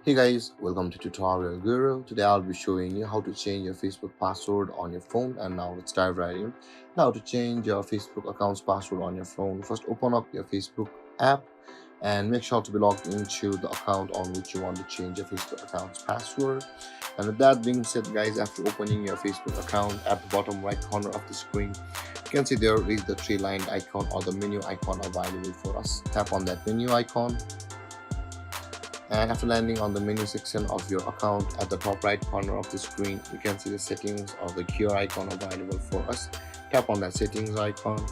Hey guys, welcome to Tutorial Guru. Today I'll be showing you how to change your Facebook password on your phone, and now let's dive right in. Now to change your Facebook account's password on your phone, first open up your Facebook app and make sure to be logged into the account on which you want to change your Facebook account's password. And with that being said guys, after opening your Facebook account, at the bottom right corner of the screen you can see there is the three-lined icon or the menu icon available for us. Tap on that menu icon, and after landing on the menu section of your account, at the top right corner of the screen you can see the settings of the gear icon available for us. Tap on that settings icon,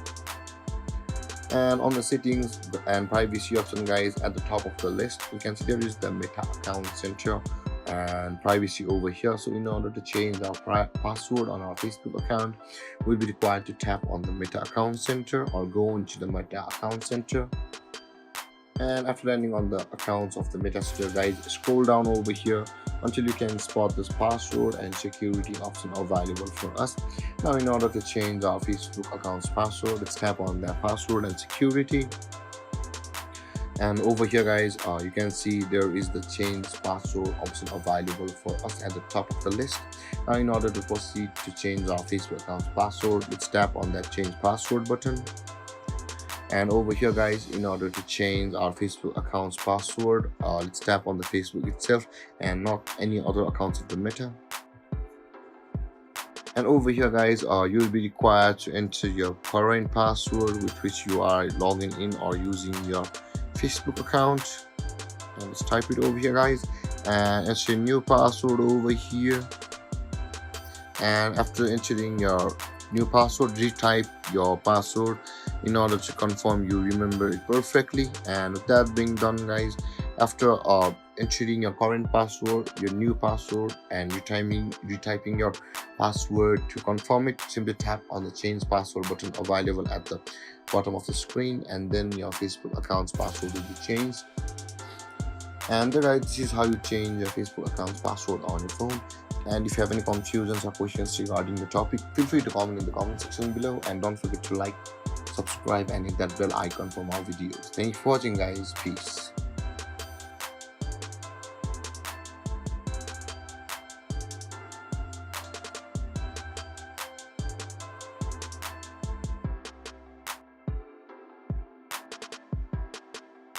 and on the settings and privacy option guys, at the top of the list you can see there is the Meta Account Center and privacy over here. So in order to change our password on our Facebook account, we'll be required to tap on the Meta Account Center or go into the Meta Account Center. And after landing on the accounts of the MetaStore guys, scroll down over here until you can spot this password and security option available for us. Now in order to change our Facebook account's password, let's tap on that password and security. And over here guys, you can see there is the change password option available for us at the top of the list. Now in order to proceed to change our Facebook account's password, let's tap on that change password button. And over here guys, in order to change our Facebook account's password, let's tap on the Facebook itself and not any other accounts of the Meta. And over here guys, you'll be required to enter your current password with which you are logging in or using your Facebook account. And let's type it over here guys and enter your new password over here. And after entering your new password, retype your password in order to confirm you remember it perfectly. And with that being done guys, after entering your current password, your new password, and retyping your password to confirm it, simply tap on the change password button available at the bottom of the screen, and then your Facebook account's password will be changed. And guys, this is how you change your Facebook account's password on your phone. And if you have any confusions or questions regarding the topic, feel free to comment in the comment section below, and don't forget to like, subscribe and hit that bell icon for more videos. Thank you for watching guys. Peace.